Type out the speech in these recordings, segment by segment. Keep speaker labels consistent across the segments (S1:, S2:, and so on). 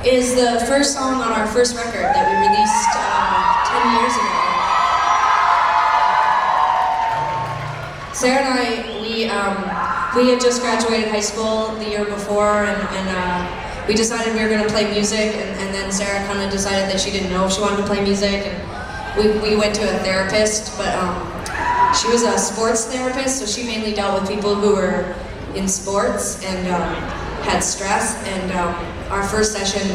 S1: is the first song on our first record that we released 10 years ago. Sarah and I, we had just graduated high school the year before, and we decided we were going to play music, and then Sarah kind of decided that she didn't know if she wanted to play music, and we went to a therapist, but she was a sports therapist, so she mainly dealt with people who were in sports and had stress, and our first session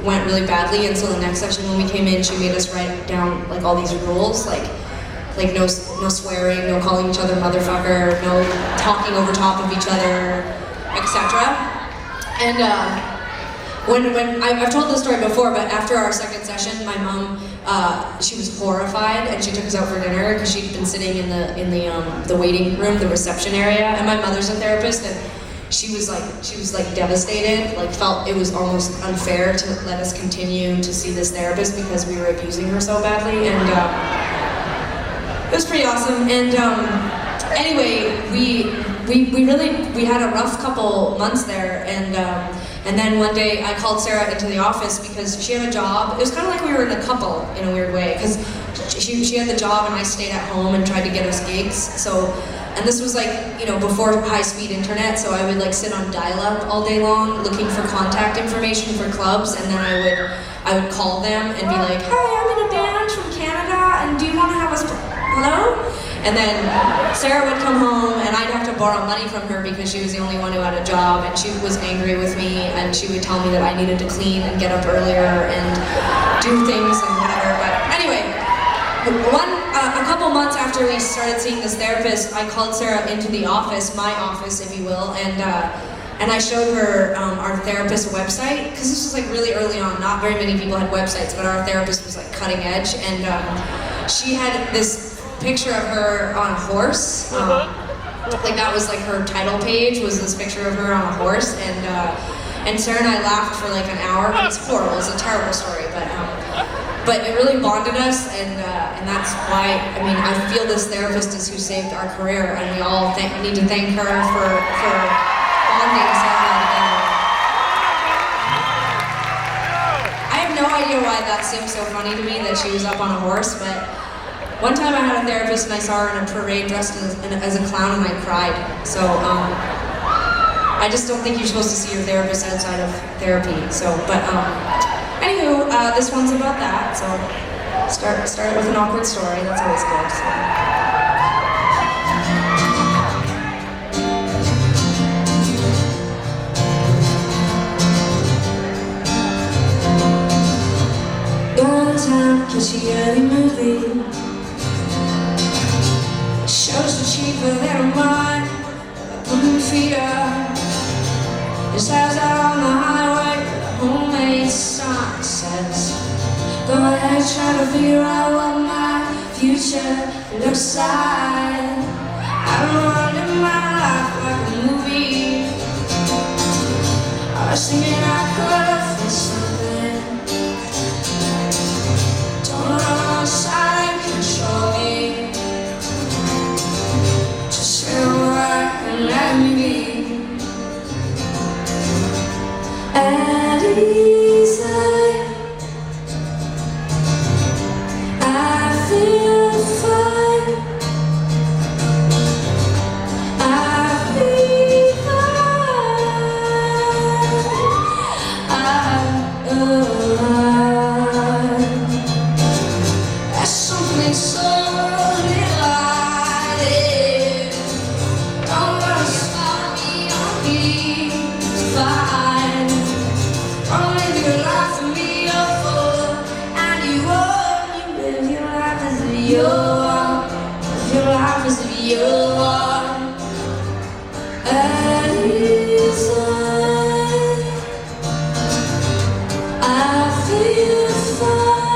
S1: went really badly, and so the next session when we came in, she made us write down like all these rules, like no swearing, no calling each other motherfucker, no talking over top of each other, etc. And when I've told this story before, but after our second session, my mom, she was horrified, and she took us out for dinner because she'd been sitting in the waiting room, the reception area, and my mother's a therapist, and she was like devastated, like felt it was almost unfair to let us continue to see this therapist because we were abusing her so badly, and it was pretty awesome. And anyway, we had a rough couple months there, and then one day I called Sarah into the office because she had a job. It was kind of like we were in a couple in a weird way, because she had the job and I stayed at home and tried to get us gigs. So, and this was like, you know, before high-speed internet, so I would like sit on dial-up all day long looking for contact information for clubs, and then I would call them and be like, hi, I'm in a band from Canada, and do you want to have us, hello? And then Sarah would come home and I'd have to borrow money from her because she was the only one who had a job, and she was angry with me, and she would tell me that I needed to clean and get up earlier and do things and whatever. But anyway, a couple months after we started seeing this therapist, I called Sarah into the office, my office if you will, and I showed her our therapist's website, because this was like really early on, not very many people had websites, but our therapist was like cutting edge, and she had this picture of her on a horse. Like that was like her title page, was this picture of her on a horse, and Sarah and I laughed for like an hour. It's horrible, it's a terrible story, but it really bonded us, and that's why, I mean, I feel this therapist is who saved our career, and we all need to thank her for bonding Sarah and I together. I have no idea why that seems so funny to me that she was up on a horse, but one time I had a therapist and I saw her in a parade dressed as a clown, and I cried. So I just don't think you're supposed to see your therapist outside of therapy. So, but anywho, this one's about that. So start with an awkward story. That's always good. So. Going to town, catch a early movie. Shows are cheaper than mine. Put my feet up. Just as out on the highway, the homemade sign says, go ahead, try to figure out what my future looks like. I don't wanna live my life like a movie. I was thinking I could feel something. Don't run outside and control me. And let me be at ease. I feel fine. I feel fine. There's something so your life is your I feel fine.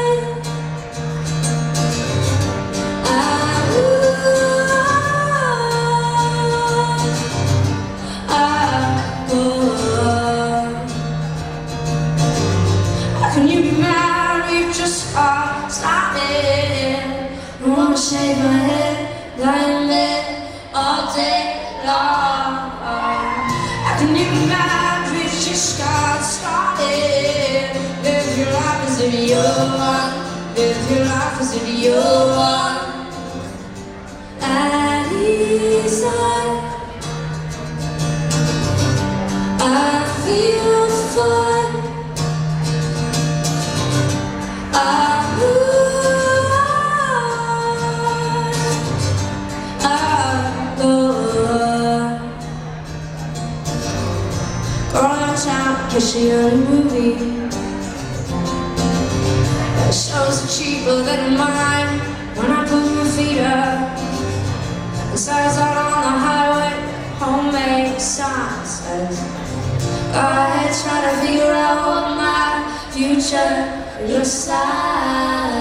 S1: How can you be mad if you just stop it? I wanna shave my head, lie in bed all day long. How can you be mad if you just got started? one. Live your life as if you're one. At ease I feel fine. I move on. I go on. Girl on town, cause she on a movie. The shows are cheaper than mine. When I put my feet up, the signs out on the highway, homemade sign says, I try to figure out what my future looks like.